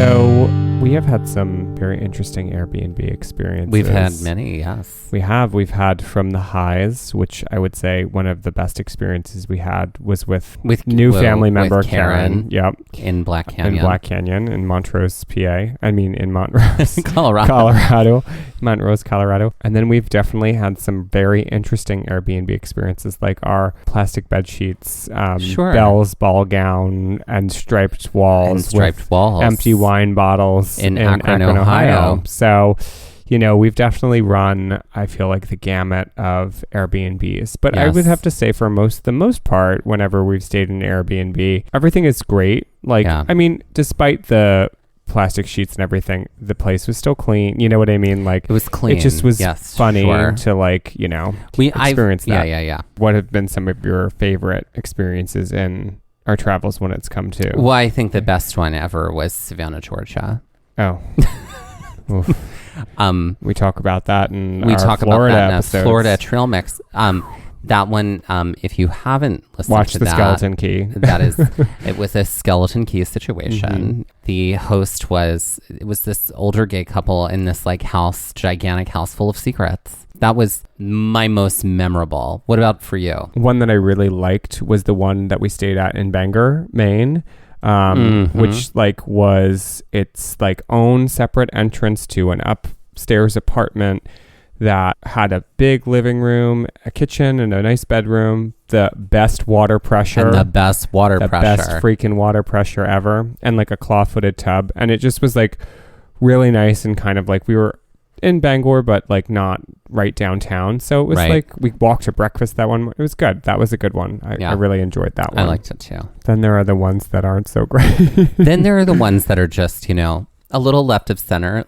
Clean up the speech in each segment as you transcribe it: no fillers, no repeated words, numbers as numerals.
So we have had some very interesting Airbnb experiences. We've had many, yes. We have. We've had from the highs, which I would say one of the best experiences we had was with new family member Karen. Yep. In Black Canyon. In Montrose, PA. I mean, in Montrose, Colorado. Montrose, Colorado. And then we've definitely had some very interesting Airbnb experiences, like our plastic bed sheets, Belle's ball gown, and striped walls. Empty wine bottles in Akron, Ohio. So, we've definitely run, I feel like, the gamut of Airbnbs. But yes. I would have to say for the most part, whenever we've stayed in an Airbnb, everything is great. I mean, despite the plastic sheets and everything, the place was still clean. You know what I mean? It was clean. It just was funny to experience that. Yeah. What have been some of your favorite experiences in our travels when it's come to? Well, I think the best one ever was Savannah, Georgia. Oh. We talk about that in Florida Trail Mix. That one, if you haven't listened Watch to the that, Skeleton Key. That is, it was a skeleton key situation. Mm-hmm. The host was this older gay couple in this gigantic house full of secrets. That was my most memorable. What about for you? One that I really liked was the one that we stayed at in Bangor, Maine. Which was its own separate entrance to an upstairs apartment that had a big living room, a kitchen, and a nice bedroom, the best water pressure. The best freaking water pressure ever, and a claw-footed tub. And it just was really nice, and kind of we were in Bangor, but not right downtown. So it was we walked to breakfast that one. It was good. That was a good one. I really enjoyed that one. I liked it too. Then there are the ones that aren't so great. Then there are the ones that are just, a little left of center.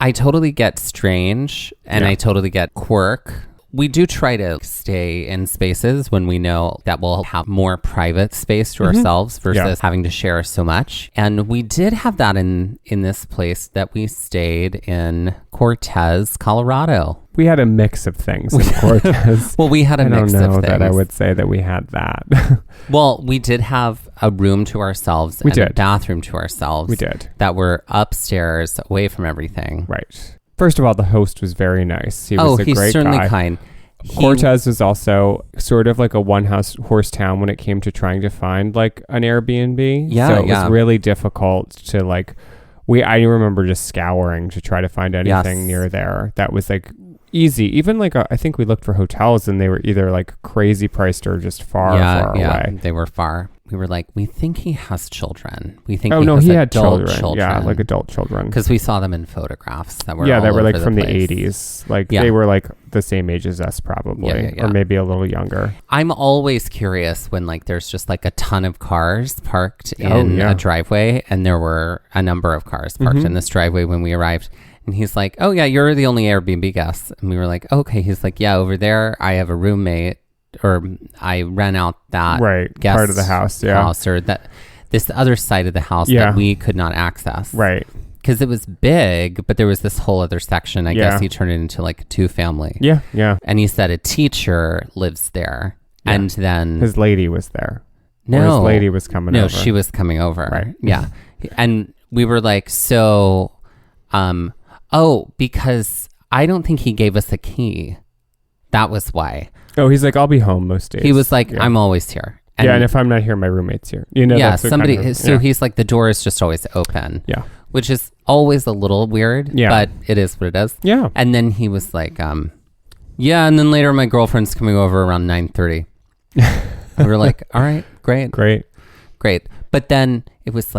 I totally get strange and I totally get quirk. We do try to stay in spaces when we know that we'll have more private space to ourselves versus having to share so much. And we did have that in this place that we stayed in, Cortez, Colorado. We had a mix of things in Cortez. Well, we had a mix of things. I don't know that I would say that we had that. Well, we did have a room to ourselves a bathroom to ourselves. We did. That were upstairs, away from everything. Right. First of all, the host was very nice. He was a great guy. He's certainly kind. Cortez was also sort of a one-horse town when it came to trying to find an Airbnb. Yeah, so it was really difficult to I remember just scouring to try to find anything near there that was easy. Even I think we looked for hotels and they were either crazy priced or just far away. They were far. We were we think he has children. We think he had children. Yeah, adult children. Because we saw them in photographs that were that were from the 80s. They were the same age as us probably, or maybe a little younger. I'm always curious when there's just a ton of cars parked in a driveway, and there were a number of cars parked in this driveway when we arrived. And he's like, "Oh yeah, you're the only Airbnb guest." And we were like, oh, "Okay." He's like, "Yeah, over there I have a roommate, or I rent out that guest part of the house, or that this other side of the house that we could not access, right? Because it was big, but there was this whole other section. I guess he turned it into a two-family. Yeah. And he said a teacher lives there, and then his lady was there. No, or his lady was coming over. No, she was coming over. Right. Yeah, and we were because I don't think he gave us a key. That was why. Oh, he's I'll be home most days. He was I'm always here. And if I'm not here, my roommate's here. Somebody. He's the door is just always open. Yeah. Which is always a little weird. Yeah. But it is what it is. Yeah. And then he was and then later my girlfriend's coming over around 9:30. We were all right, great. But then it was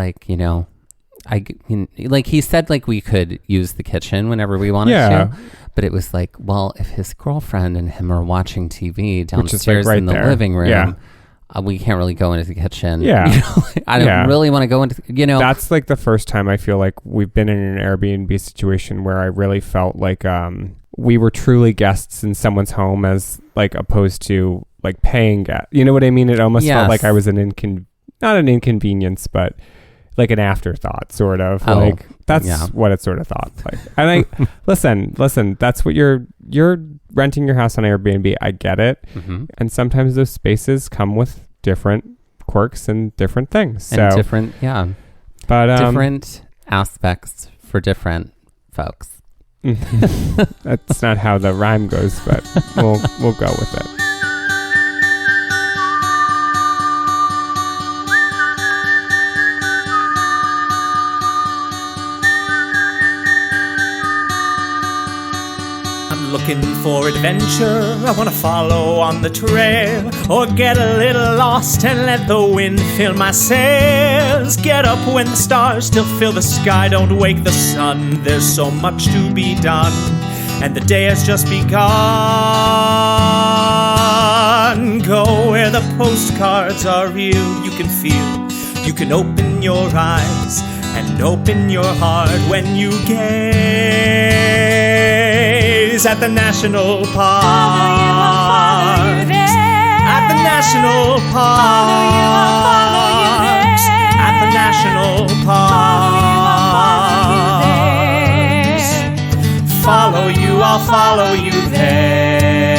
he said we could use the kitchen whenever we wanted to, but it was well, if his girlfriend and him are watching TV downstairs in the living room, we can't really go into the kitchen. I don't really want to go into that's the first time I feel we've been in an Airbnb situation where I really felt we were truly guests in someone's home as opposed to paying guests. You know what I mean? It almost felt like I was not an inconvenience, but an afterthought, sort of. That's what it sort of thought like. And I listen, that's what you're renting your house on Airbnb. I get it. Mm-hmm. And sometimes those spaces come with different quirks and different things. But But different aspects for different folks. That's not how the rhyme goes, but we'll go with it. Looking for adventure, I want to follow on the trail, or get a little lost and let the wind fill my sails. Get up when the stars still fill the sky, don't wake the sun. There's so much to be done, and the day has just begun. Go where the postcards are real, you can feel, you can open your eyes and open your heart when you gaze at the national park. At the national park. At the national park. Follow you, I'll follow you there.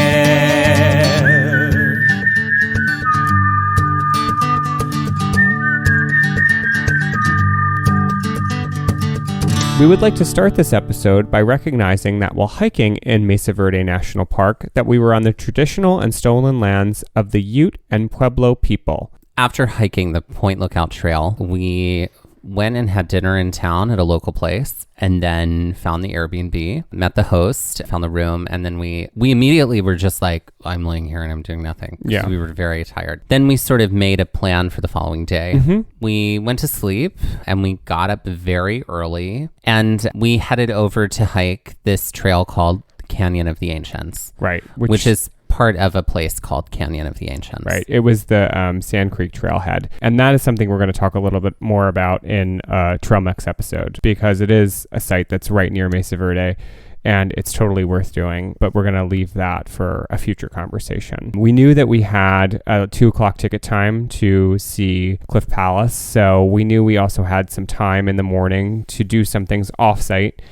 We would like to start this episode by recognizing that while hiking in Mesa Verde National Park, that we were on the traditional and stolen lands of the Ute and Pueblo people. After hiking the Point Lookout Trail, we went and had dinner in town at a local place, and then found the Airbnb, met the host, found the room, and then we immediately were just like, I'm laying here and I'm doing nothing. Yeah. We were very tired. Then we sort of made a plan for the following day. Mm-hmm. We went to sleep and we got up very early, and we headed over to hike this trail called Canyon of the Ancients. Right. Which is part of a place called Canyon of the Ancients. Right. It was the Sand Creek Trailhead. And that is something we're going to talk a little bit more about in a Trail Mix episode, because it is a site that's right near Mesa Verde and it's totally worth doing. But we're going to leave that for a future conversation. We knew that we had a 2:00 ticket time to see Cliff Palace. So we knew we also had some time in the morning to do some things off-site,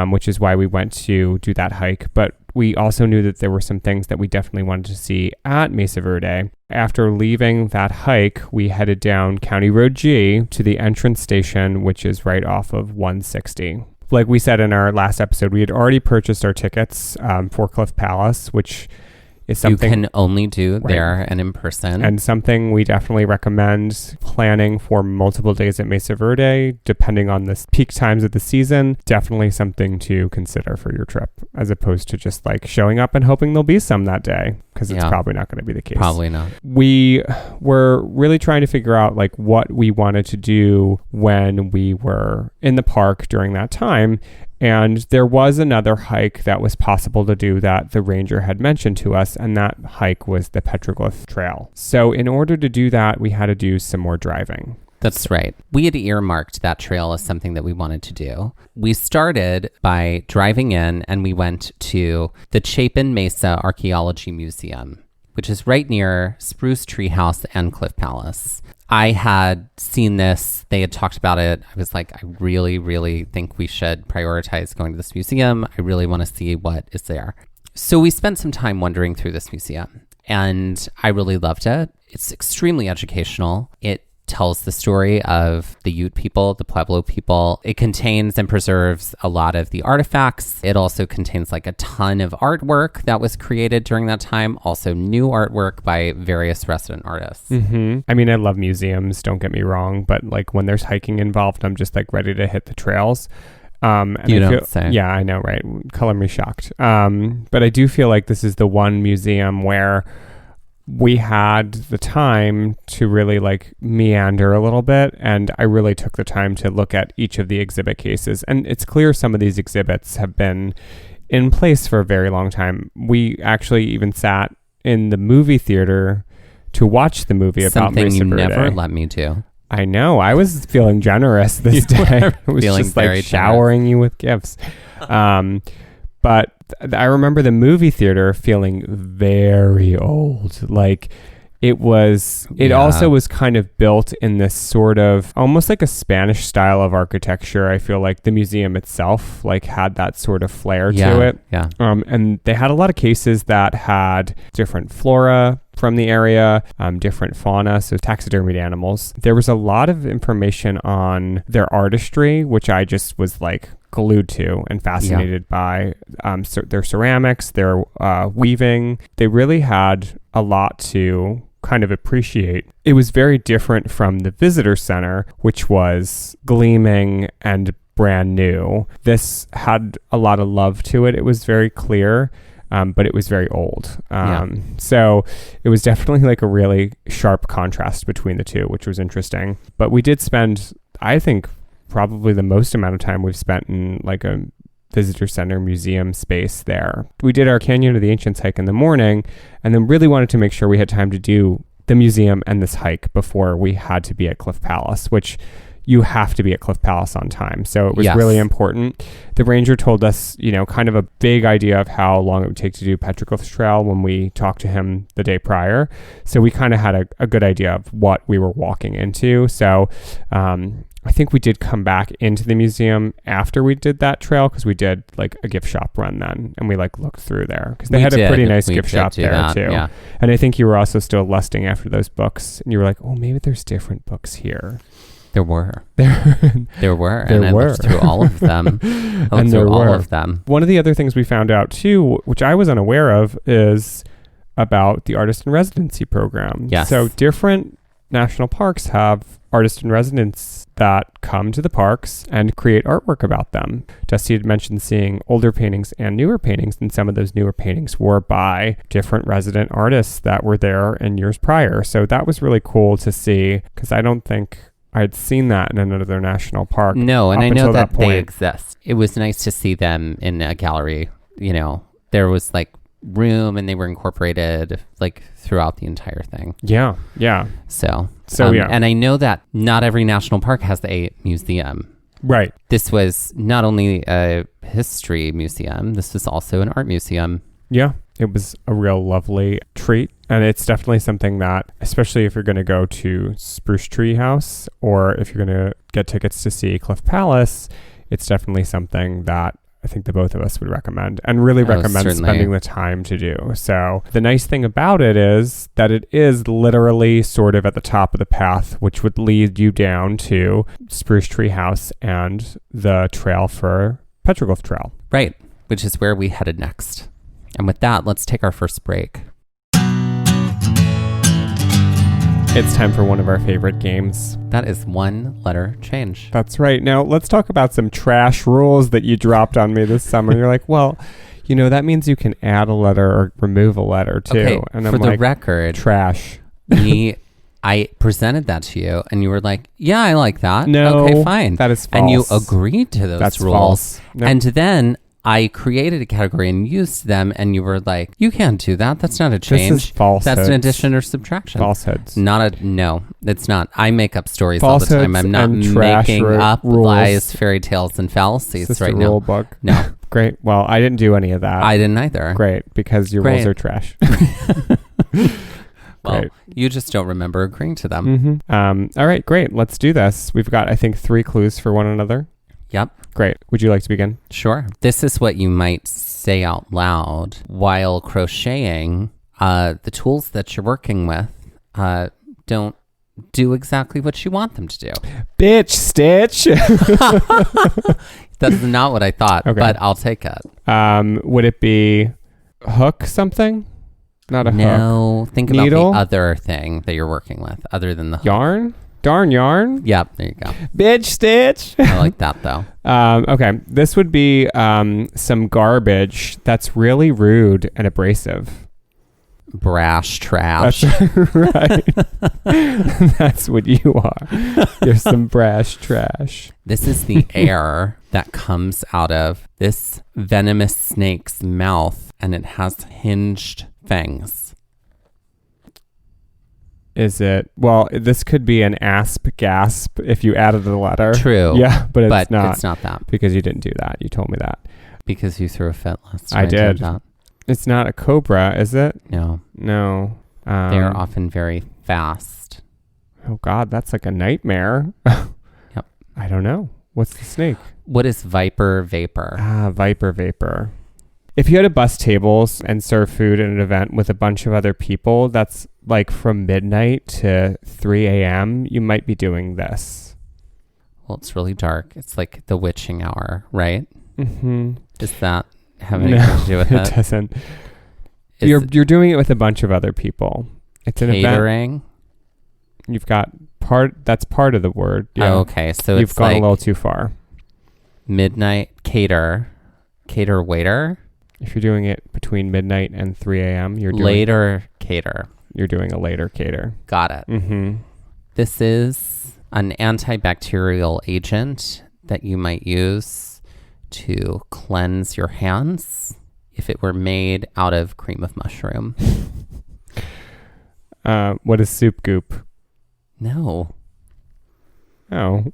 which is why we went to do that hike. But we also knew that there were some things that we definitely wanted to see at Mesa Verde. After leaving that hike, we headed down County Road G to the entrance station, which is right off of 160. Like we said in our last episode, we had already purchased our tickets for Cliff Palace, which is something you can only do there and in person. And something we definitely recommend planning for multiple days at Mesa Verde, depending on the peak times of the season. Definitely something to consider for your trip, as opposed to just like showing up and hoping there'll be some that day, because it's probably not going to be the case. Probably not. We were really trying to figure out like what we wanted to do when we were in the park during that time. And there was another hike that was possible to do that the ranger had mentioned to us, and that hike was the Petroglyphs Trail. So in order to do that, we had to do some more driving. That's right. We had earmarked that trail as something that we wanted to do. We started by driving in, and we went to the Chapin Mesa Archeological Museum, which is right near Spruce Tree House and Cliff Palace. I had seen this. They had talked about it. I was like, I really, really think we should prioritize going to this museum. I really want to see what is there. So we spent some time wandering through this museum, and I really loved it. It's extremely educational. It tells the story of the Ute people, the Pueblo people. It contains and preserves a lot of the artifacts. It also contains like a ton of artwork that was created during that time. Also new artwork by various resident artists. Mm-hmm. I mean, I love museums, don't get me wrong, but like when there's hiking involved, I'm just like ready to hit the trails. And you don't say. Yeah, I know, right? Color me shocked. But I do feel like this is the one museum where we had the time to really like meander a little bit, and I really took the time to look at each of the exhibit cases. And it's clear some of these exhibits have been in place for a very long time. We actually even sat in the movie theater to watch the movie about Mesa Verde. Something you never let me do. I know. I was feeling generous this day. I was just like showering you with gifts. But I remember the movie theater feeling very old. Like it also was kind of built in this sort of almost like a Spanish style of architecture. I feel like the museum itself like had that sort of flair to it. Yeah. And they had a lot of cases that had different flora, from the area, different fauna, so taxidermied animals. There was a lot of information on their artistry, which I just was like glued to and fascinated by. So their ceramics, their weaving. They really had a lot to kind of appreciate. It was very different from the visitor center, which was gleaming and brand new. This had a lot of love to it. It was very clear, but it was very old. So it was definitely like a really sharp contrast between the two, which was interesting. But we did spend, I think, probably the most amount of time we've spent in like a visitor center museum space there. We did our Canyon of the Ancients hike in the morning, and then really wanted to make sure we had time to do the museum and this hike before we had to be at Cliff Palace, which you have to be at Cliff Palace on time. So it was really important. The ranger told us, kind of a big idea of how long it would take to do Petroglyphs Trail when we talked to him the day prior. So we kind of had a good idea of what we were walking into. So I think we did come back into the museum after we did that trail, because we did like a gift shop run then, and we like looked through there because they had a pretty nice gift shop there too. Yeah. And I think you were also still lusting after those books, and you were like, oh, maybe there's different books here. There were. And I looked through all of them. One of the other things we found out too, which I was unaware of, is about the artist in residency program. Yes. So different national parks have artists in residence that come to the parks and create artwork about them. Dusty had mentioned seeing older paintings and newer paintings, and some of those newer paintings were by different resident artists that were there in years prior. So that was really cool to see, because I don't think I'd seen that in another national park. No, and I know that they exist. It was nice to see them in a gallery. There was like room, and they were incorporated like throughout the entire thing. Yeah. So and I know that not every national park has a museum. Right. This was not only a history museum, this was also an art museum. Yeah, it was a real lovely treat. And it's definitely something that, especially if you're going to go to Spruce Tree House, or if you're going to get tickets to see Cliff Palace, it's definitely something that I think the both of us would recommend, and really recommend spending the time to do. So the nice thing about it is that it is literally sort of at the top of the path, which would lead you down to Spruce Tree House and the trail for Petroglyph Trail. Right, which is where we headed next. And with that, let's take our first break. It's time for one of our favorite games. That is one letter change. That's right. Now, let's talk about some trash rules that you dropped on me this summer. You're like, well, that means you can add a letter or remove a letter too. Okay, and I'm for the like, record, trash. I presented that to you, and you were like, yeah, I like that. No, okay, fine. That is false. And you agreed to those That's rules. False. Nope. And then I created a category and used them, and you were like, you can't do that. That's not a change. This is falsehoods. That's an addition or subtraction. Falsehoods. No, it's not. I make up stories all the time. I'm not making up rules. Lies, fairy tales, and fallacies right now. Rule book. No. Great. Well, I didn't do any of that. I didn't either. Great, because your rules are trash. Well, you just don't remember agreeing to them. Mm-hmm. All right, great. Let's do this. We've got, I think, 3 clues for one another. Yep. Great. Would you like to begin? Sure. This is what you might say out loud while crocheting. The tools that you're working with don't do exactly what you want them to do. Bitch, Stitch. That's not what I thought, but I'll take it. Would it be hook something? Not a hook. No. Think Needle? about the other thing that you're working with other than the hook. Yarn? Darn yarn? Yep, there you go. Bitch, Stitch. I like that, though. Okay, this would be some garbage that's really rude and abrasive. Brash trash. That's right. That's what you are. You're some brash trash. This is the air that comes out of this venomous snake's mouth, and it has hinged fangs. Is it? Well, this could be an asp gasp if you added a letter. True. Yeah, but it's not. It's not that. Because you didn't do that. You told me that. Because you threw a fit last time. I did. It's not a cobra, is it? No. They are often very fast. Oh, God, that's like a nightmare. Yep. I don't know. What's the snake? What is viper vapor? Viper vapor. if you had to bus tables and serve food at an event with a bunch of other people, that's like from midnight to 3 a.m., you might be doing this. Well, it's really dark. It's like the witching hour, right? Mm-hmm. Does that have anything to do with it? It doesn't. You're doing it with a bunch of other people. It's an event. Catering? You've got that's part of the word. Yeah. Oh, okay. So you've it's gone like a little too far. Midnight cater waiter. If you're doing it between midnight and 3 a.m., you're doing later cater. You're doing a later cater. Got it. Mm-hmm. This is an antibacterial agent that you might use to cleanse your hands if it were made out of cream of mushroom. What is soup goop? No. Oh.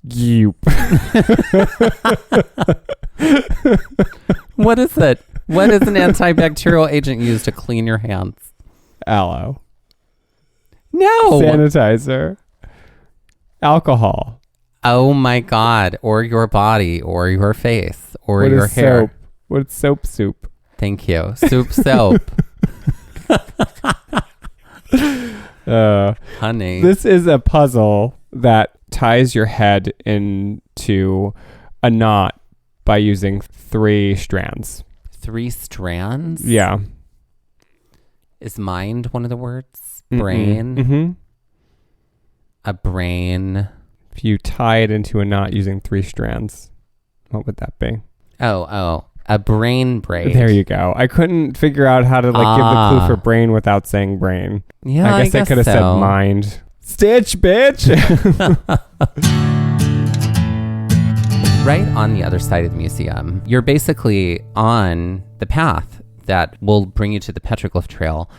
Goop. What is it? What is an antibacterial agent used to clean your hands? Aloe. No. Sanitizer. Alcohol. Oh my God. Or your body, or your face, or what your is hair. Soap? What's soap soup? Thank you. Soup soap. Honey. This is a puzzle that ties your head into a knot by using 3 strands. 3 strands? Yeah. Is mind one of the words? Brain? Mm-hmm. A brain. If you tie it into a knot using 3 strands, what would that be? Oh. A brain braid. There you go. I couldn't figure out how to give the clue for brain without saying brain. Yeah, I guess I could have said mind. Stitch, bitch! Right on the other side of the museum, you're basically on the path that will bring you to the Petroglyph Trail,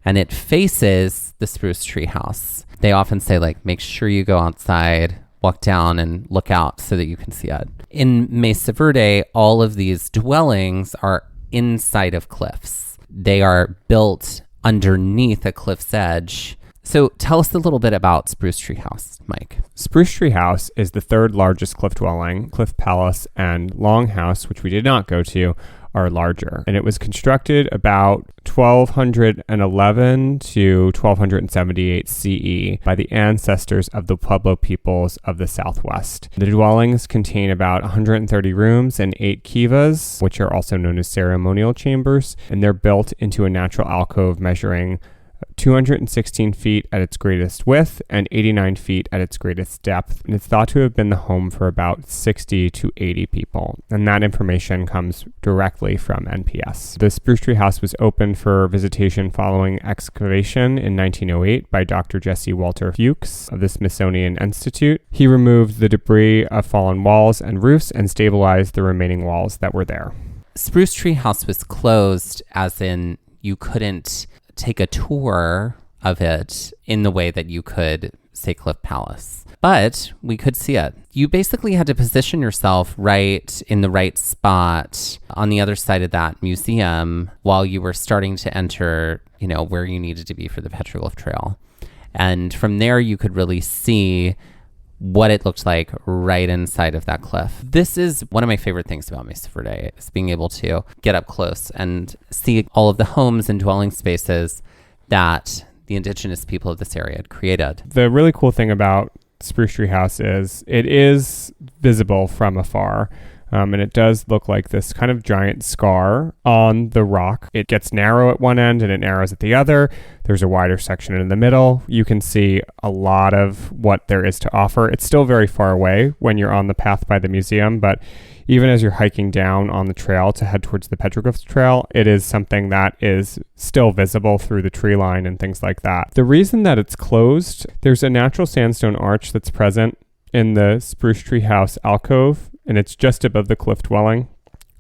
and it faces the spruce tree house. They often say, make sure you go outside, walk down and look out so that you can see it. In Mesa Verde, all of these dwellings are inside of cliffs. They are built underneath a cliff's edge. So tell us a little bit about Spruce Tree House, Mike. Spruce Tree House is the 3rd largest cliff dwelling. Cliff Palace and Longhouse, which we did not go to, are larger. And it was constructed about 1211 to 1278 CE by the ancestors of the Pueblo peoples of the Southwest. The dwellings contain about 130 rooms and 8 kivas, which are also known as ceremonial chambers, and they're built into a natural alcove measuring 216 feet at its greatest width and 89 feet at its greatest depth. And it's thought to have been the home for about 60 to 80 people. And that information comes directly from NPS. The Spruce Tree House was opened for visitation following excavation in 1908 by Dr. Jesse Walter Fuchs of the Smithsonian Institute. He removed the debris of fallen walls and roofs and stabilized the remaining walls that were there. Spruce Tree House was closed, as in you couldn't take a tour of it in the way that you could, say, Cliff Palace. But we could see it. You basically had to position yourself right in the right spot on the other side of that museum while you were starting to enter, where you needed to be for the Petroglyph Trail. And from there, you could really see what it looked like right inside of that cliff. This is one of my favorite things about Mesa Verde, is being able to get up close and see all of the homes and dwelling spaces that the indigenous people of this area had created. The really cool thing about Spruce Tree House is it is visible from afar. And it does look like this kind of giant scar on the rock. It gets narrow at one end and it narrows at the other. There's a wider section in the middle. You can see a lot of what there is to offer. It's still very far away when you're on the path by the museum, but even as you're hiking down on the trail to head towards the Petroglyphs Trail, it is something that is still visible through the tree line and things like that. The reason that it's closed, there's a natural sandstone arch that's present in the Spruce Tree House alcove, and it's just above the cliff dwelling.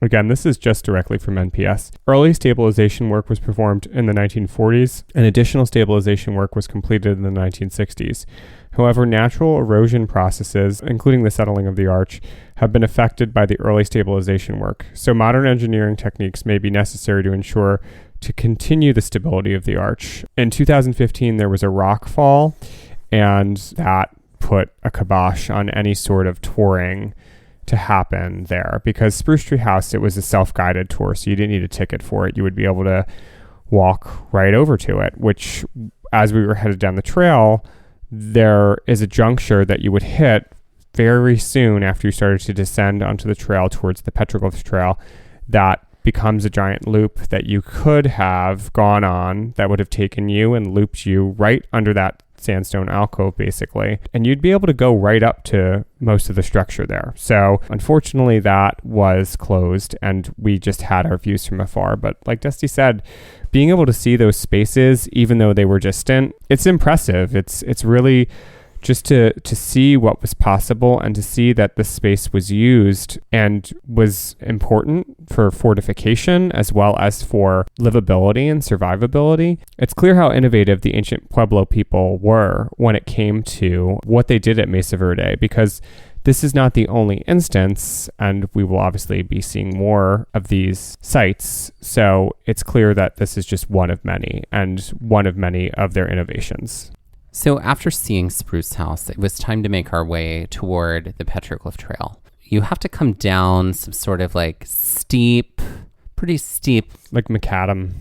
Again, this is just directly from NPS. Early stabilization work was performed in the 1940s, and additional stabilization work was completed in the 1960s. However, natural erosion processes, including the settling of the arch, have been affected by the early stabilization work. So modern engineering techniques may be necessary to ensure to continue the stability of the arch. In 2015, there was a rock fall, and that put a kibosh on any sort of touring to happen there, because Spruce Tree House, it was a self-guided tour, so you didn't need a ticket for it. You would be able to walk right over to it, which as we were headed down the trail, there is a juncture that you would hit very soon after you started to descend onto the trail towards the Petroglyphs Trail that becomes a giant loop that you could have gone on that would have taken you and looped you right under that sandstone alcove, basically, and you'd be able to go right up to most of the structure there. So unfortunately that was closed and we just had our views from afar. But like Dusty said, being able to see those spaces, even though they were distant, it's impressive. It's really just to see what was possible and to see that the space was used and was important for fortification as well as for livability and survivability. It's clear how innovative the ancient Pueblo people were when it came to what they did at Mesa Verde, because this is not the only instance, and we will obviously be seeing more of these sites. So it's clear that this is just one of many, and one of many of their innovations. So after seeing Spruce House, it was time to make our way toward the Petroglyph Trail. You have to come down some sort of like pretty steep. Like macadam.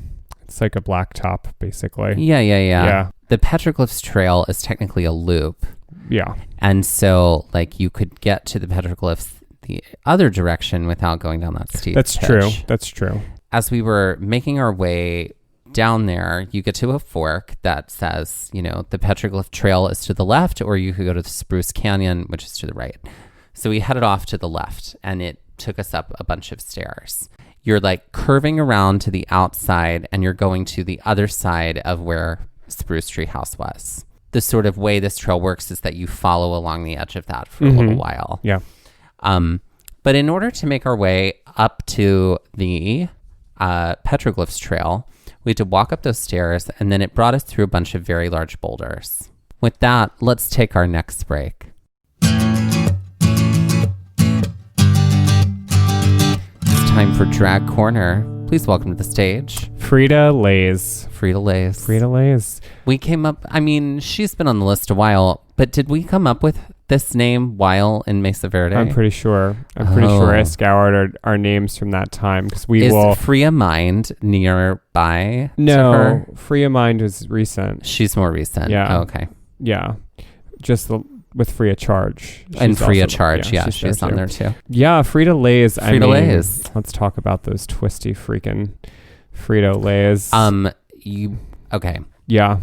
It's like a blacktop, basically. Yeah. The Petroglyphs Trail is technically a loop. Yeah. And so like you could get to the petroglyphs the other direction without going down that steep pitch. That's true. As we were making our way down there, you get to a fork that says, the Petroglyph Trail is to the left, or you could go to the Spruce Canyon, which is to the right. So we headed off to the left, and it took us up a bunch of stairs. You're like curving around to the outside, and you're going to the other side of where Spruce Tree House was. The sort of way this trail works is that you follow along the edge of that for a little while. Yeah. But in order to make our way up to the Petroglyphs Trail, we had to walk up those stairs, and then it brought us through a bunch of very large boulders. With that, let's take our next break. It's time for Drag Corner. Please welcome to the stage Frida-Lay's. Frida-Lay's. We came up, she's been on the list a while, but did we come up with this name while in Mesa Verde? I'm pretty sure I scoured our names from that time, because Is Freya Mind nearby? No, Freya Mind was recent. She's more recent. Yeah. Oh, okay. Yeah. Just with Freya Charge. And Freya Charge, she's on there too. Yeah, Frida-Lay's. Frida-Lay's. Let's talk about those twisty freaking Frito-Lay's. Okay. Yeah.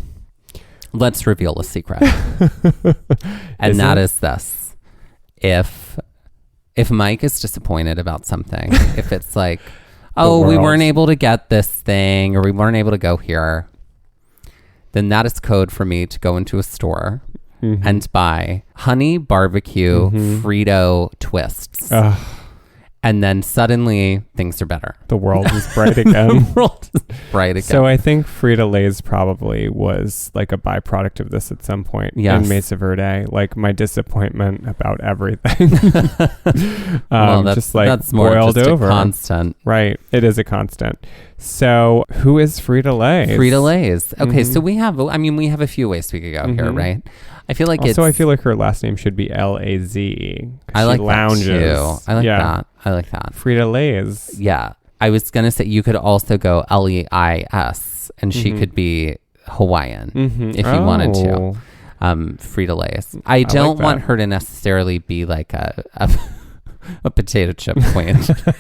Let's reveal a secret. And that is this. If Mike is disappointed about something, if it's like, we weren't able to get this thing, or we weren't able to go here, then that is code for me to go into a store and buy honey barbecue Frito twists. And then suddenly things are better. The world is bright again. So I think Frito-Lay's probably was like a byproduct of this at some point in Mesa Verde. Like my disappointment about everything. That's more boiled just over. A constant. Right. It is a constant. So who is Frito-Lay's? Frito-Lay's. Okay, so we have a few ways we could go here, right? I feel like her last name should be L-A-Z. I like lounges. that too. I like that. Frito-Lay's. Yeah. I was going to say you could also go L-E-I-S, and she could be Hawaiian if you wanted to. Frito-Lay's. I don't want her to necessarily be like a potato chip queen.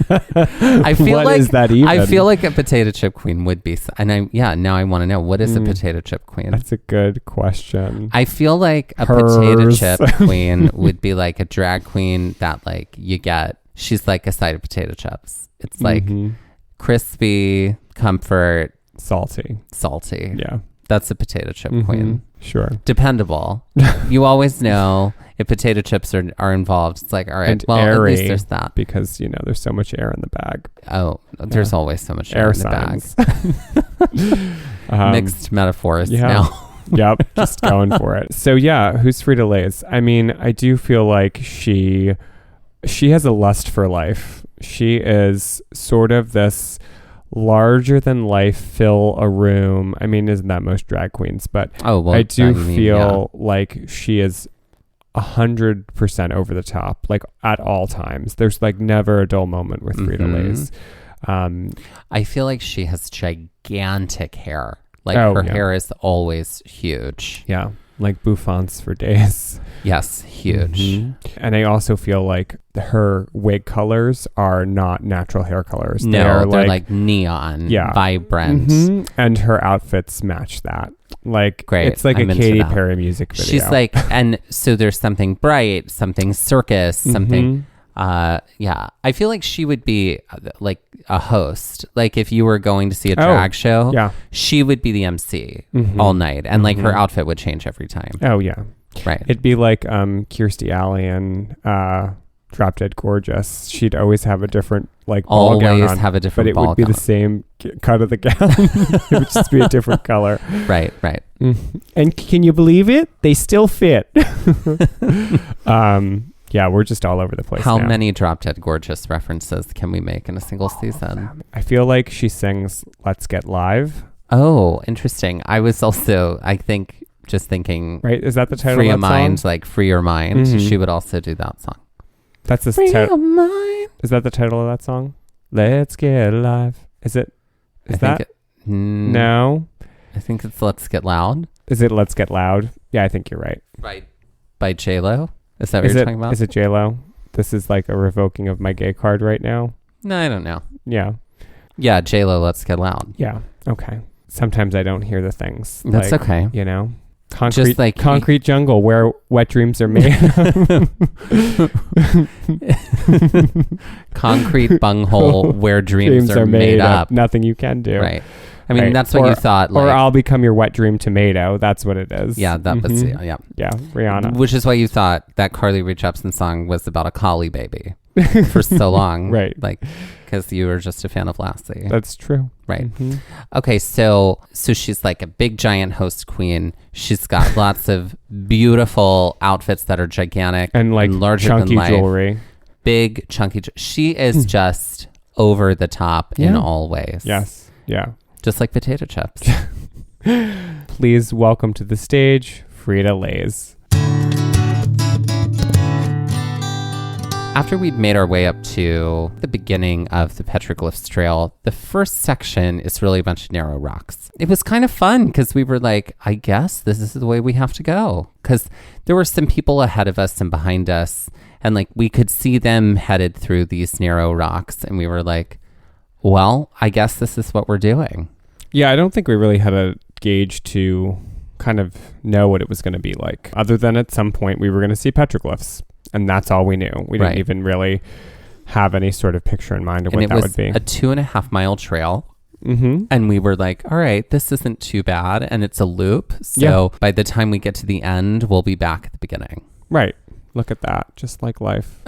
I feel what like is that even? I feel like a potato chip queen would be, and now I want to know, what is a potato chip queen? That's a good question. I feel like a potato chip queen would be like a drag queen that like you get. She's like a side of potato chips. It's like crispy, comfort, salty. Yeah, that's a potato chip queen. Sure. Dependable. You always know if potato chips are involved. It's like, all right, and well, airy, at least there's that. Because, there's so much air in the bag. Oh, there's always so much air in the bag. Mixed metaphors now. Yep, just going for it. So yeah, who's Frito-Lay's? I do feel like she has a lust for life. She is sort of this larger than life, fill a room. Isn't that most drag queens? But I do feel like she is 100% over the top, like at all times. There's like never a dull moment with Frito-Lay's. I feel like she has gigantic hair. Like her hair is always huge. Yeah. Like bouffants for days. Yes, huge. And I also feel like her wig colors are not natural hair colors. No, they're like neon, vibrant. And her outfits match that. Like, great. It's like a Katy Perry music video. She's like, and so there's something bright, something circus, something... I feel like she would be like a host. Like if you were going to see a drag show, she would be the MC all night, and like her outfit would change every time. Oh yeah, right. It'd be like Kirstie Alley and Drop Dead Gorgeous. She'd always have a different like ball gown on, have a different, but it would be the same cut of the gown. It would just be a different color. Right. And can you believe it? They still fit. Yeah, we're just all over the place. How now. many Drop Dead Gorgeous references can we make in a single season? I feel like she sings Let's Get Live. Oh, interesting. I was also, I think, just thinking... Right, is that the title Free of that Mind, song? Like Free Your Mind. She would also do that song. That's the title. Is that the title of that song? Let's Get Live. Is it? Is that? No. I think it's Let's Get Loud. Is it Let's Get Loud? Yeah, I think you're right. Right. By J-Lo? Is that what you're talking about? Is it J-Lo? This is like a revoking of my gay card right now. No, I don't know. Yeah. Yeah, J-Lo, Let's Get Loud. Yeah. Okay. Sometimes I don't hear the things. That's like, okay. You know? Concrete jungle where wet dreams are made. Concrete bunghole where dreams are made up. Nothing you can do. Right. I mean, that's what you thought. Like, or I'll become your wet dream tomato. That's what it is. Yeah, that was, yeah. Yeah, Rihanna. Which is why you thought that Carly Rae Jepsen song was about a collie baby for so long. Right. Like, because you were just a fan of Lassie. That's true. Right. Okay, so she's like a big giant host queen. She's got lots of beautiful outfits that are gigantic and like larger chunky than life. Jewelry. Big chunky. She is just over the top in all ways. Yes. Yeah. Just like potato chips. Please welcome to the stage, Frito-Lay's. After we'd made our way up to the beginning of the Petroglyphs Trail, the first section is really a bunch of narrow rocks. It was kind of fun because we were like, I guess this is the way we have to go. Because there were some people ahead of us and behind us, and like we could see them headed through these narrow rocks, and we were like, well, I guess this is what we're doing. Yeah, I don't think we really had a gauge to kind of know what it was going to be like, other than at some point we were going to see petroglyphs, and that's all we knew. We didn't even really have any sort of picture in mind of what that would be. A 2.5 mile trail. And we were like, all right, this isn't too bad, and it's a loop. So by the time we get to the end, we'll be back at the beginning. Right. Look at that. Just like life.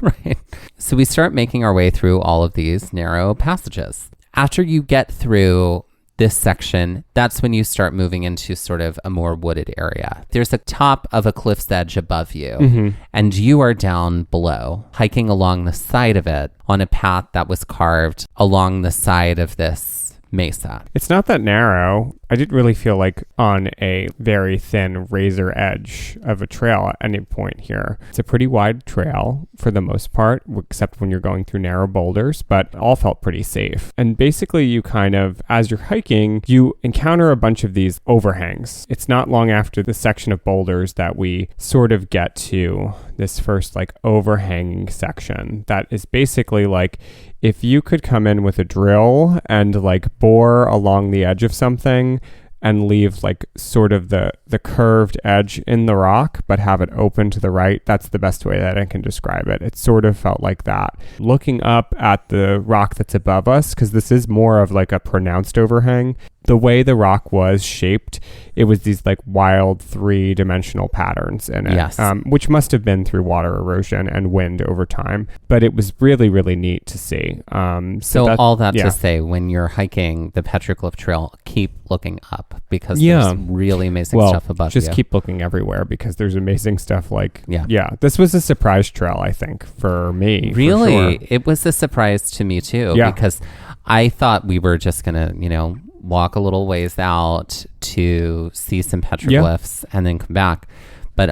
Right. So we start making our way through all of these narrow passages. After you get through this section, that's when you start moving into sort of a more wooded area. There's a top of a cliff's edge above you, and you are down below, hiking along the side of it on a path that was carved along the side of this mesa. It's not that narrow. I didn't really feel like on a very thin razor edge of a trail at any point here. It's a pretty wide trail for the most part, except when you're going through narrow boulders, but all felt pretty safe. And basically you kind of, as you're hiking, you encounter a bunch of these overhangs. It's not long after the section of boulders that we sort of get to this first like overhanging section that is basically like, if you could come in with a drill and like bore along the edge of something and leave like sort of the curved edge in the rock, but have it open to the right, that's the best way that I can describe it. It sort of felt like that. Looking up at the rock that's above us, because this is more of like a pronounced overhang, the way the rock was shaped, it was these like wild 3-dimensional patterns in it, yes. Which must have been through water erosion and wind over time. But it was really, really neat to see. So all that to say, when you're hiking the Petroglyph Trail, keep looking up because there's really amazing stuff above you. Just keep looking everywhere because there's amazing stuff like, this was a surprise trail, I think, for me. Really? For sure. It was a surprise to me too, because I thought we were just going to, walk a little ways out to see some petroglyphs and then come back. But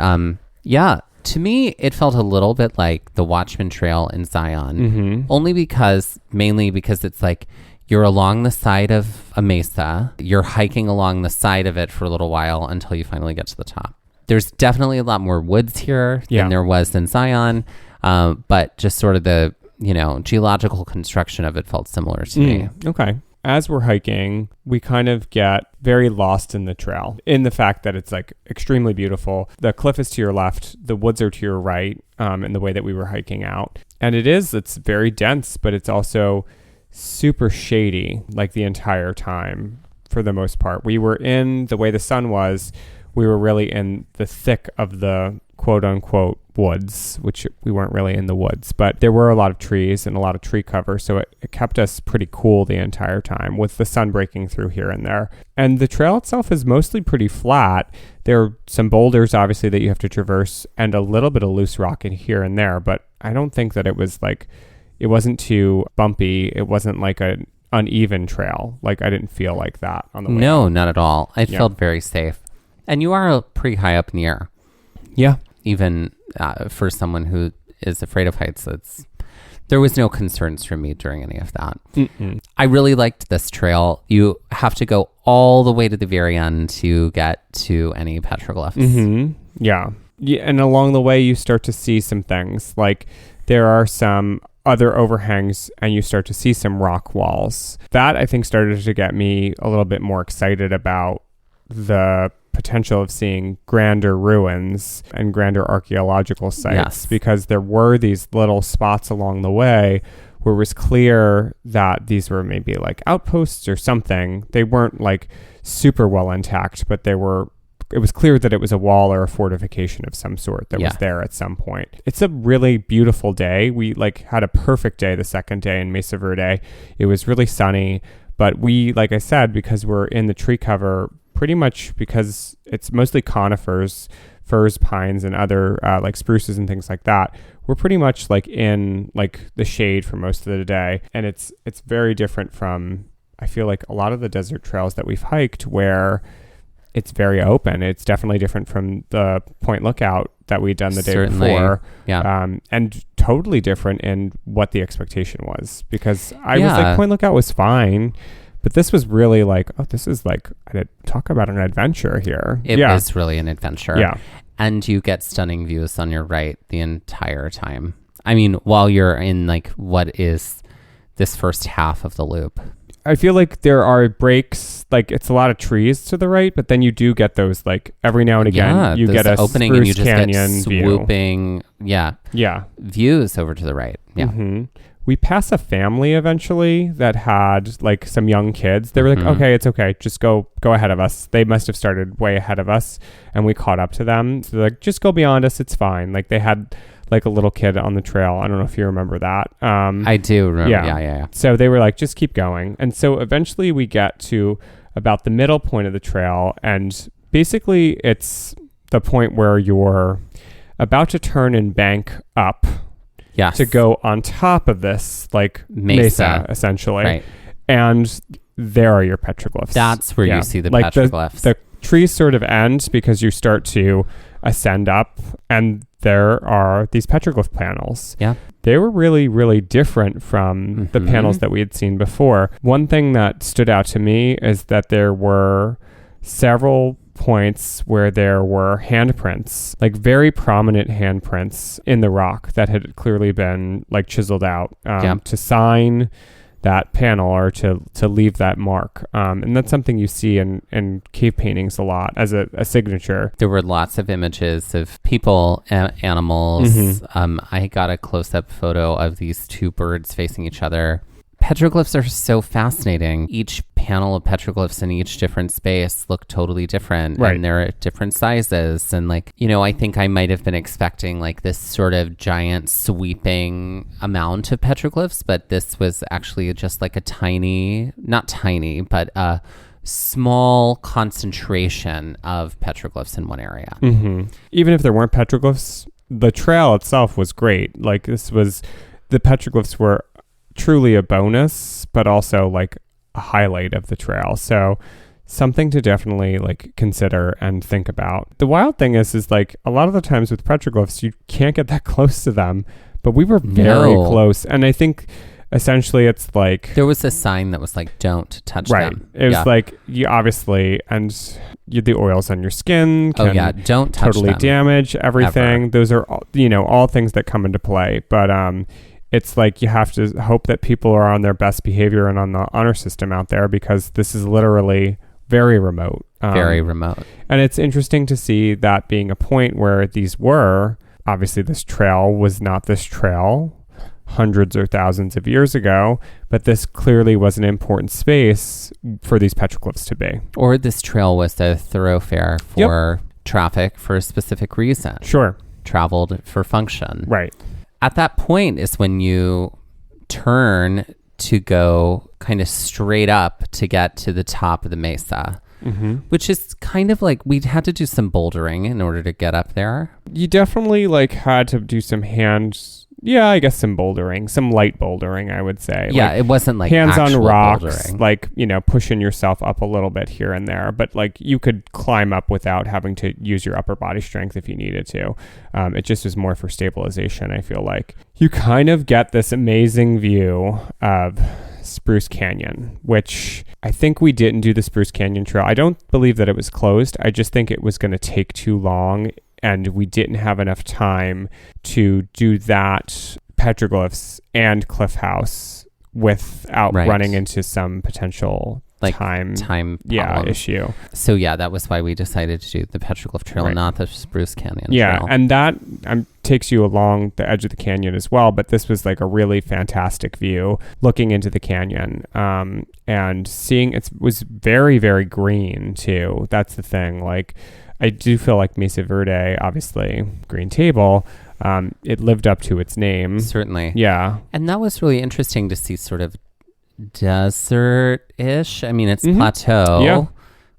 Yeah. To me, it felt a little bit like the Watchman Trail in Zion, mainly because it's like you're along the side of a mesa, you're hiking along the side of it for a little while until you finally get to the top. There's definitely a lot more woods here than there was in Zion, but just sort of the, geological construction of it felt similar to me. Okay. As we're hiking, we kind of get very lost in the trail in the fact that it's like extremely beautiful. The cliff is to your left, the woods are to your right, in the way that we were hiking out. And it's very dense, but it's also super shady like the entire time for the most part. We were in the way the sun was, we were really in the thick of the quote unquote woods, which we weren't really in the woods, but there were a lot of trees and a lot of tree cover. So it kept us pretty cool the entire time with the sun breaking through here and there. And the trail itself is mostly pretty flat. There are some boulders, obviously, that you have to traverse and a little bit of loose rock in here and there, but I don't think that it wasn't too bumpy. It wasn't like an uneven trail. Like I didn't feel like that on the way. No, not at all. I felt very safe. And you are pretty high up in the air. Yeah. Even for someone who is afraid of heights, there was no concerns for me during any of that. I really liked this trail. You have to go all the way to the very end to get to any petroglyphs. Yeah. And along the way, you start to see some things. Like there are some other overhangs and you start to see some rock walls. That, I think, started to get me a little bit more excited about the potential of seeing grander ruins and grander archaeological sites, because there were these little spots along the way where it was clear that these were maybe like outposts or something. They weren't like super well intact, but it was clear that it was a wall or a fortification of some sort that was there at some point. It's a really beautiful day. We had a perfect day the second day in Mesa Verde. It was really sunny, but we, like I said, because we're in the tree cover, pretty much because it's mostly conifers, firs, pines, and other like spruces and things like that, we're pretty much like in like the shade for most of the day. And it's very different from, I feel like, a lot of the desert trails that we've hiked where it's very open. It's definitely different from the Point Lookout that we'd done the day before. And totally different in what the expectation was, because I was like, Point Lookout was fine, but this was really like, this is like, talk about an adventure here. It is really an adventure. Yeah. And you get stunning views on your right the entire time. I mean, while you're in like what is this first half of the loop. I feel like there are breaks, like it's a lot of trees to the right, but then you do get those like every now and again you get a opening Spruce and you just Canyon get swooping views over to the right. We pass a family eventually that had like some young kids. They were like, okay, it's okay, just go ahead of us. They must have started way ahead of us and we caught up to them. So they're like, just go beyond us, it's fine. Like they had like a little kid on the trail. I don't know if you remember that. I do remember. Yeah. So they were like, just keep going. And so eventually we get to about the middle point of the trail. And basically it's the point where you're about to turn and bank up to go on top of this like mesa essentially. Right. And there are your petroglyphs. That's where you see the petroglyphs. The trees sort of end because you start to ascend up and there are these petroglyph panels. Yeah. They were really, really different from the panels that we had seen before. One thing that stood out to me is that there were several points where there were handprints, like very prominent handprints in the rock that had clearly been like chiseled out to sign that panel or to leave that mark. And that's something you see in cave paintings a lot as a signature. There were lots of images of people, animals. I got a close-up photo of these two birds facing each other. Petroglyphs are so fascinating. Each panel of petroglyphs in each different space look totally different. Right. And they're at different sizes. And like, I think I might have been expecting like this sort of giant sweeping amount of petroglyphs, but this was actually just like a not tiny, but a small concentration of petroglyphs in one area. Even if there weren't petroglyphs, the trail itself was great. Like the petroglyphs were truly a bonus, but also like a highlight of the trail. So something to definitely like consider and think about. The wild thing is like a lot of the times with petroglyphs, you can't get that close to them, but we were very close. And I think essentially it's like there was a sign that was like, don't touch them. It was like, you obviously, and the oils on your skin can don't touch totally them. Damage everything. Ever. Those are, all things that come into play. But it's like you have to hope that people are on their best behavior and on the honor system out there, because this is literally very remote. Very remote. And it's interesting to see that being a point where these were, obviously this trail was not this trail hundreds or thousands of years ago, but this clearly was an important space for these petroglyphs to be. Or this trail was a thoroughfare for traffic for a specific reason. Sure. Traveled for function. Right. At that point is when you turn to go kind of straight up to get to the top of the mesa, which is kind of like we had to do some bouldering in order to get up there. You definitely like had to do some I guess some bouldering, some light bouldering, I would say. Yeah, like, it wasn't like hands on rocks, bouldering. like, pushing yourself up a little bit here and there. But like you could climb up without having to use your upper body strength if you needed to. It just was more for stabilization, I feel like. You kind of get this amazing view of Spruce Canyon, which I think we didn't do the Spruce Canyon Trail. I don't believe that it was closed. I just think it was going to take too long, and we didn't have enough time to do that petroglyphs and Cliff House without running into some potential time issue. So that was why we decided to do the Petroglyph Trail, not the Spruce Canyon Trail. And that takes you along the edge of the canyon as well, but this was like a really fantastic view looking into the canyon, and seeing it was very, very green too. That's the thing. Like, I do feel like Mesa Verde, obviously Green Table, it lived up to its name. Certainly. Yeah. And that was really interesting to see, sort of desert-ish. I mean, it's plateau,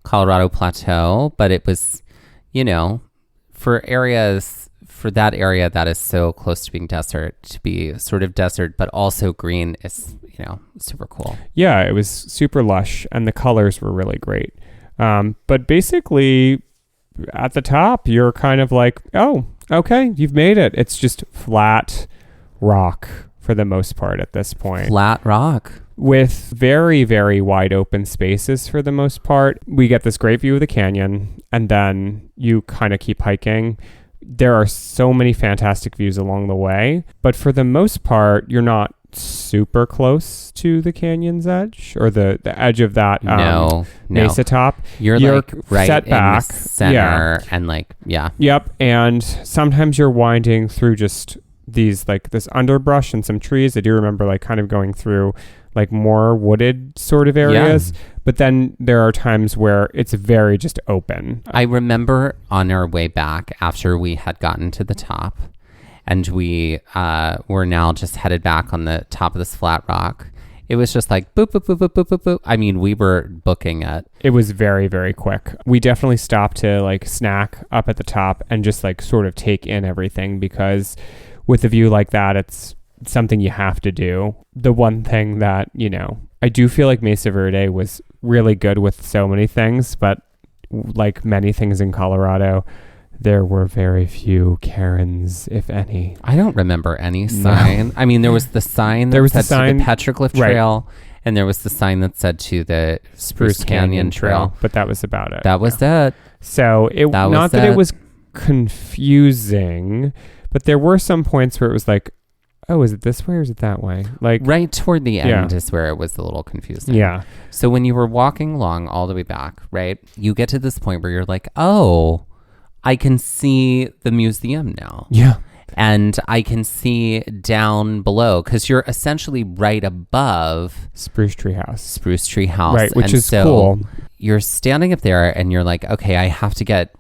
Colorado Plateau, but it was, for that area that is so close to being desert, to be sort of desert, but also green is, super cool. Yeah, it was super lush, and the colors were really great. But basically, at the top, you're kind of like, oh, okay, you've made it. It's just flat rock for the most part at this point. Flat rock. With very, very wide open spaces for the most part. We get this great view of the canyon, and then you kind of keep hiking. There are so many fantastic views along the way, but for the most part, you're not super close to the canyon's edge or the edge of that mesa top. You're like right set back in the center, and Yep. And sometimes you're winding through just these like this underbrush and some trees. I do remember like kind of going through like more wooded sort of areas, but then there are times where it's very just open. I remember on our way back after we had gotten to the top, and we were now just headed back on the top of this flat rock. It was just like boop, boop, boop, boop, boop, boop, boop. I mean, we were booking it. It was very, very quick. We definitely stopped to like snack up at the top and just like sort of take in everything, because with a view like that, it's something you have to do. The one thing that, I do feel like Mesa Verde was really good with so many things, but like many things in Colorado, there were very few Karens, if any. I don't remember any sign. I mean, there was the sign that said to the Petroglyph Trail, and there was the sign that said to the Spruce Canyon Trail. But that was about it. That was it. So it was confusing, but there were some points where it was like, oh, is it this way or is it that way? Like right toward the end is where it was a little confusing. Yeah. So when you were walking along all the way back, right, you get to this point where you're like, oh, I can see the museum now. Yeah. And I can see down below, because you're essentially right above Spruce Tree House. Right, which is cool. You're standing up there and you're like, okay,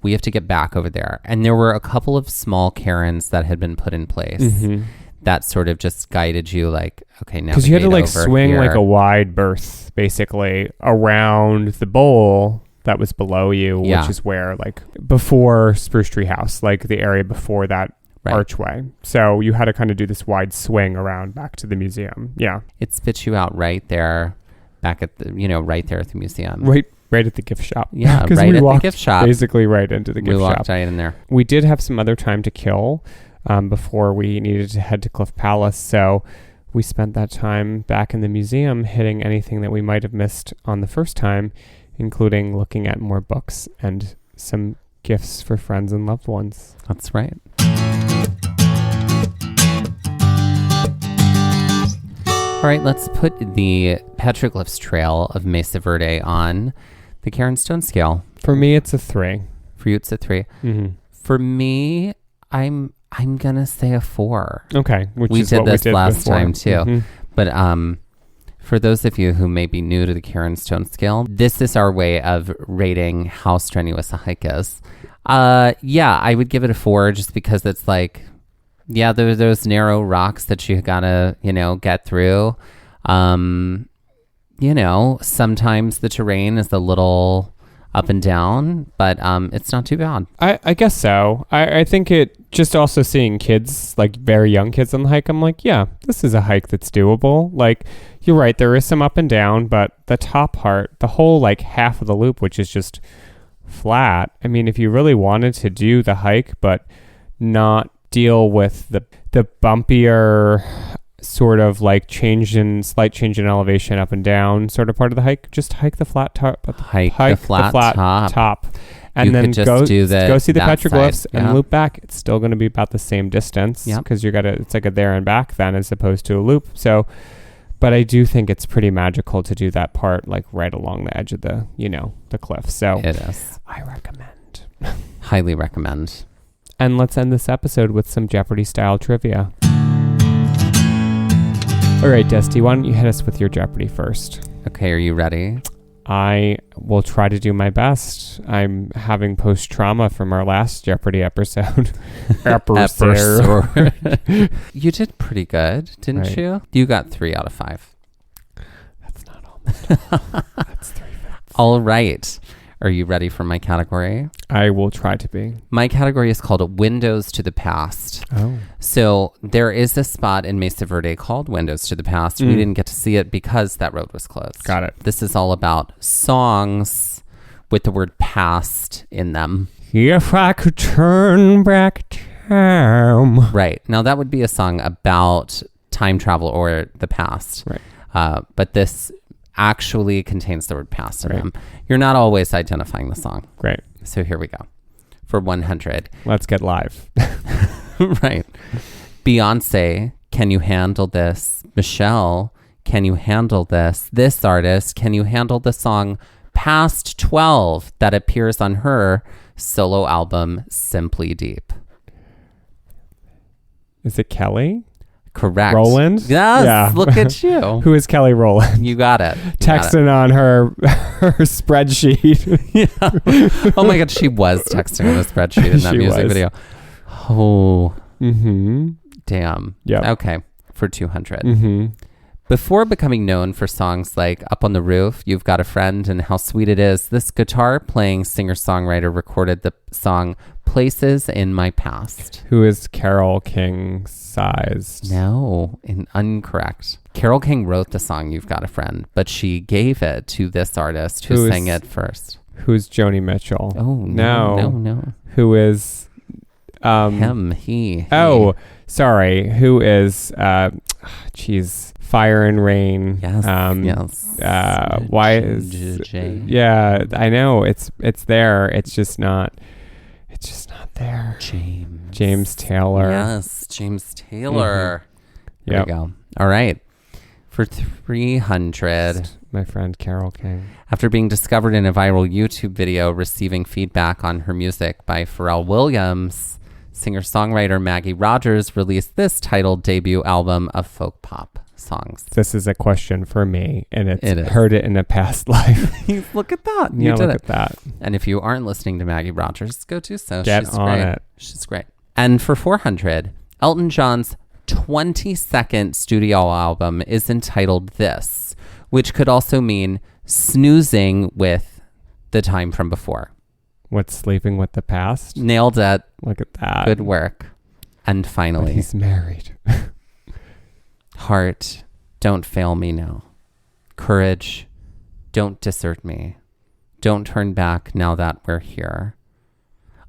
we have to get back over there. And there were a couple of small cairns that had been put in place that sort of just guided you, like, okay, now because you had to like swing here. Like a wide berth basically around the bowl that was below you, which is where like before Spruce Tree House, like the area before that archway. So you had to kind of do this wide swing around back to the museum. Yeah. It spits you out right there, back at the, right there at the museum. Right right at the gift shop. Yeah, right at the gift shop. Basically right into the gift shop. We walked right in there. We did have some other time to kill before we needed to head to Cliff Palace. So we spent that time back in the museum hitting anything that we might have missed on the first time, including looking at more books and some gifts for friends and loved ones. That's right. All right, let's put the Petroglyphs Trail of Mesa Verde on the Karen Stone scale. For me, it's a 3. For you, it's a 3. Mm-hmm. For me, I'm gonna say a 4. Okay, we did this last time too. Mm-hmm. But for those of you who may be new to the Karen Stone scale, this is our way of rating how strenuous a hike is. Yeah, I would give it a 4 just because it's like, yeah, there are those narrow rocks that you gotta, get through. Sometimes the terrain is a little up and down, but it's not too bad. I guess so. I think it just also seeing kids, like very young kids on the hike, I'm like, yeah, this is a hike that's doable. Like, you're right, there is some up and down, but the top part, the whole like half of the loop, which is just flat. I mean, if you really wanted to do the hike, but not deal with the bumpier sort of like slight change in elevation up and down sort of part of the hike, just hike the flat top. Hike the flat top. And then go see the petroglyphs and loop back. It's still going to be about the same distance because it's like a there and back then as opposed to a loop. So, but I do think it's pretty magical to do that part like right along the edge of the cliff. So it is. I recommend. Highly recommend. And let's end this episode with some Jeopardy-style trivia. All right, Dusty, why don't you hit us with your Jeopardy first? Okay, are you ready? I will try to do my best. I'm having post-trauma from our last Jeopardy episode. You did pretty good, didn't you? You got 3 out of 5. That's not all. That's 3 facts. All right. Are you ready for my category? I will try to be. My category is called Windows to the Past. Oh. So there is a spot in Mesa Verde called Windows to the Past. We didn't get to see it because that road was closed. Got it. This is all about songs with the word past in them. If I could turn back time. Right. Now that would be a song about time travel or the past. Right. But this actually contains the word past in them. You're not always identifying the song. Great. So here we go. For 100. Let's get live. Right. Beyonce, Can You Handle This? Michelle, Can You Handle This? This artist, Can You Handle the song Past 12 that appears on her solo album, Simply Deep? Is it Kelly? Correct. Rowland? Yes. Yeah. Look at you. Who is Kelly Rowland? You got it. Texting on her spreadsheet. Yeah. Oh my God. She was texting on the spreadsheet in that music video. Oh. Mm-hmm. Damn. Yeah. Okay. For 200. Mm-hmm. Before becoming known for songs like Up on the Roof, You've Got a Friend, and How Sweet It Is, this guitar-playing singer-songwriter recorded the song Places in My Past. Who is Carole King sized? No, incorrect. Carole King wrote the song You've Got a Friend, but she gave it to this artist who sang it first. Who's Joni Mitchell? Oh, no. Who is... He. Oh, sorry. Who is... Fire and Rain. Yes. Yes. Why is? Yeah, I know it's there. It's just not there. James Taylor. Yes, James Taylor. Mm-hmm. There you go. All right. For 300. My friend Carole King. After being discovered in a viral YouTube video receiving feedback on her music by Pharrell Williams, singer-songwriter Maggie Rogers released this titled debut album of folk pop songs. This is a question for me, and it's heard it in a past life. Look at that. You look at that. And if you aren't listening to Maggie Rogers, go do so. She's on it. She's great. And for 400, Elton John's 22nd studio album is entitled This, which could also mean snoozing with the time from before. What's sleeping with the past? Nailed it. Look at that. Good work. And finally, but he's married. Heart, don't fail me now. Courage, don't desert me. Don't turn back now that we're here.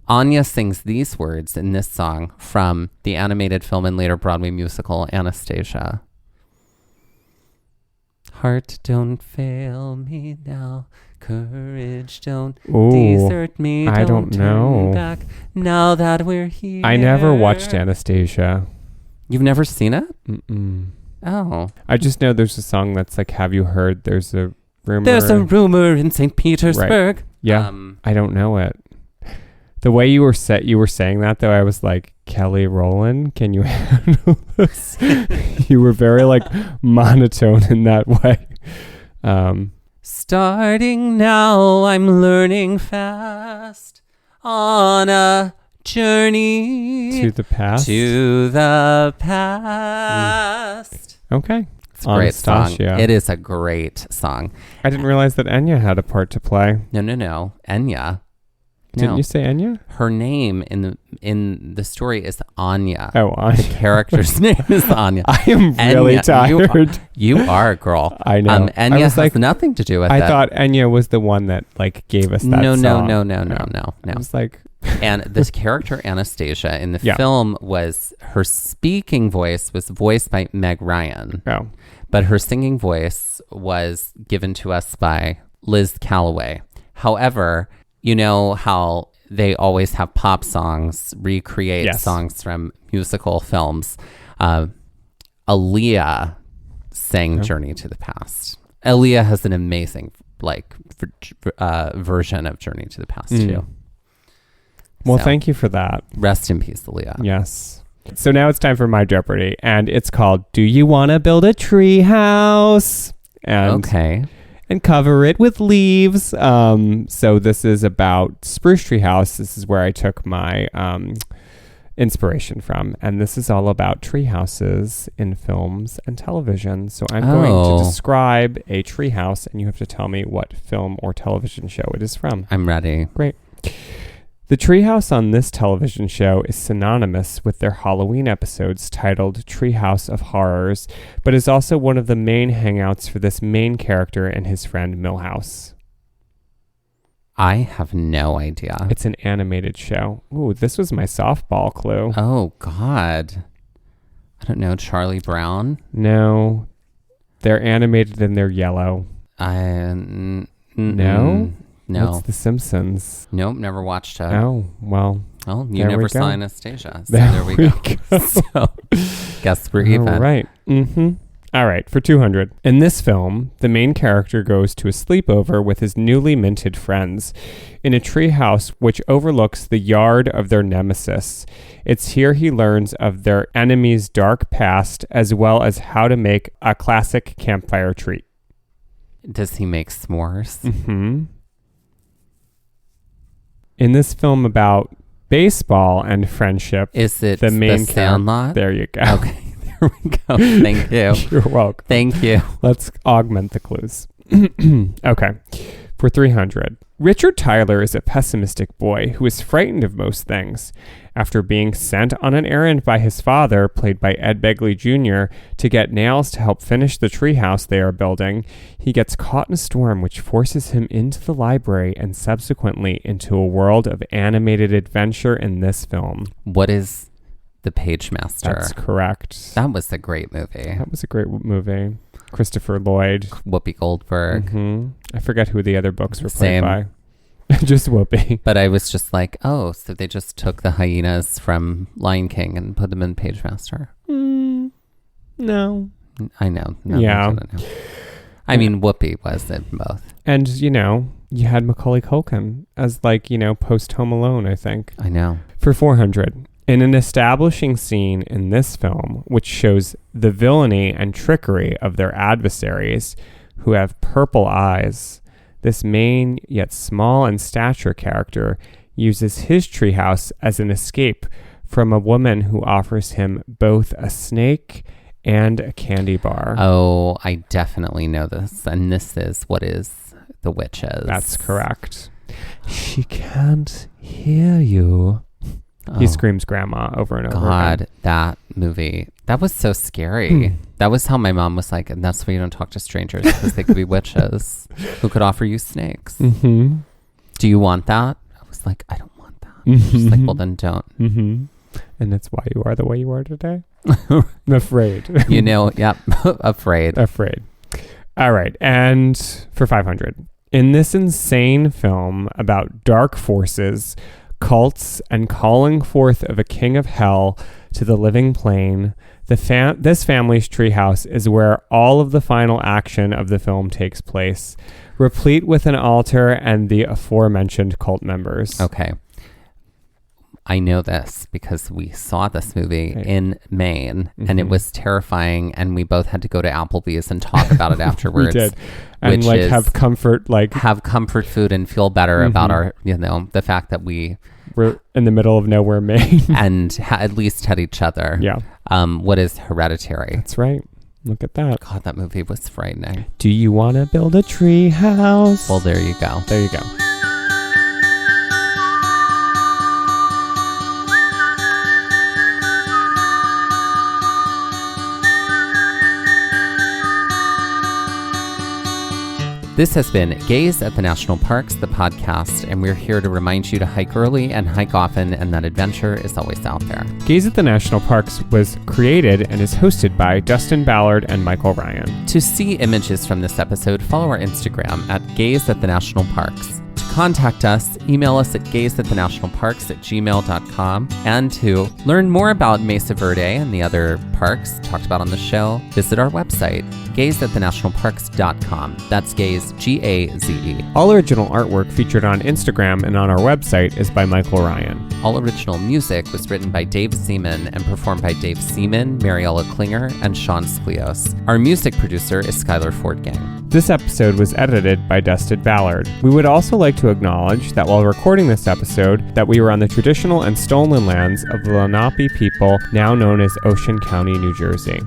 Anya sings these words in this song from the animated film and later Broadway musical Anastasia. Heart, don't fail me now. Courage, don't desert me. I don't know. Turn back now that we're here. I never watched Anastasia. You've never seen it? Mm-mm. Oh. I just know there's a song that's like, have you heard? There's a rumor. There's a rumor in St. Petersburg. Right. Yeah. I don't know it. The way you were saying that though, I was like, Kelly Rowland, can you handle this? You were very like monotone in that way. Starting now, I'm learning fast on a journey to the past. To the past. Okay. It's a great song. It is a great song. I didn't realize that Enya had a part to play. No. Enya. Didn't you say Enya? Her name in the story is Anya. Oh, Anya. The character's name is Anya. I am really tired. You are, girl. I know. Enya has nothing to do with it. I thought Enya was the one that like gave us that song. No. I was like... And this character Anastasia in the film her speaking voice was voiced by Meg Ryan. Oh. But her singing voice was given to us by Liz Calloway. However, you know how they always have pop songs recreate songs from musical films. Aaliyah sang Journey to the Past. Aaliyah has an amazing version of Journey to the Past too. Well, thank you for that. Rest in peace, Aaliyah. Yes. So now it's time for my Jeopardy, and it's called "Do You Want to Build a Tree House?" And cover it with leaves. So this is about Spruce Tree House. This is where I took my inspiration from, and this is all about tree houses in films and television. So I'm going to describe a tree house, and you have to tell me what film or television show it is from. I'm ready. Great. The treehouse on this television show is synonymous with their Halloween episodes titled Treehouse of Horrors, but is also one of the main hangouts for this main character and his friend Milhouse. I have no idea. It's an animated show. Ooh, this was my softball clue. Oh, God. I don't know. Charlie Brown? No. They're animated and they're yellow. No? No. It's The Simpsons. Nope, never watched it. Oh, well. Oh, you never saw Anastasia. So there we go. So, guess we're even. All right. Mm-hmm. All right, for 200. In this film, the main character goes to a sleepover with his newly minted friends in a treehouse which overlooks the yard of their nemesis. It's here he learns of their enemy's dark past as well as how to make a classic campfire treat. Does he make s'mores? Mm-hmm. In this film about baseball and friendship, is it the main Sandlot? There you go. Okay, there we go. Thank you. You're welcome. Thank you. Let's augment the clues. Okay, for 300. Richard Tyler is a pessimistic boy who is frightened of most things. After being sent on an errand by his father, played by Ed Begley Jr., to get nails to help finish the treehouse they are building, he gets caught in a storm which forces him into the library and subsequently into a world of animated adventure in this film. What is The Page Master? That's correct. That was a great movie. That was a great movie. Christopher Lloyd. Whoopi Goldberg. Mm-hmm. I forget who the other books were played by. Just Whoopi. But I was just like, oh, so they just took the hyenas from Lion King and put them in Page Master. No. I know. No, yeah. I mean, Whoopi was in both. And, you had Macaulay Culkin as post Home Alone, I think. I know. For 400. In an establishing scene in this film, which shows the villainy and trickery of their adversaries, who have purple eyes, this main yet small in stature character uses his treehouse as an escape from a woman who offers him both a snake and a candy bar. Oh, I definitely know this. And this is what is The Witches. That's correct. She can't hear you. He screams grandma over and over again. God, that movie. That was so scary. That was how my mom was like, and that's why you don't talk to strangers, because they could be witches who could offer you snakes. Do you want that? I was like, I don't want that. She's like, well, then don't. And that's why you are the way you are today? Afraid. You know, yep. Afraid. All right. And for 500. In this insane film about dark forces, cults, and calling forth of a king of hell to the living plane, this family's treehouse is where all of the final action of the film takes place, replete with an altar and the aforementioned cult members. Okay. I know this because we saw this movie in Maine and it was terrifying, and we both had to go to Applebee's and talk about it afterwards. We did. And have comfort food and feel better about our, the fact that we're in the middle of nowhere, Maine. And at least had each other. Yeah. What is Hereditary? That's right. Look at that. God, that movie was frightening. Do you want to build a tree house? Well, there you go. There you go. This has been Gaze at the National Parks, the podcast, and we're here to remind you to hike early and hike often, and that adventure is always out there. Gaze at the National Parks was created and is hosted by Dustin, Ballard, and Michael Ryan. To see images from this episode, follow our Instagram at Gaze at the National Parks. To contact us, email us at gazeatthenationalparks@gmail.com. And to learn more about Mesa Verde and the other parks talked about on the show, visit our website, gazeatthenationalparks.com. That's Gaze, G-A-Z-E. All original artwork featured on Instagram and on our website is by Michael Ryan. All original music was written by Dave Seaman and performed by Dave Seaman, Mariella Klinger, and Sean Sklios. Our music producer is Skyler Fortgang. This episode was edited by Dustin Ballard. We would also like to acknowledge that while recording this episode, that we were on the traditional and stolen lands of the Lenape people, now known as Ocean County, New Jersey.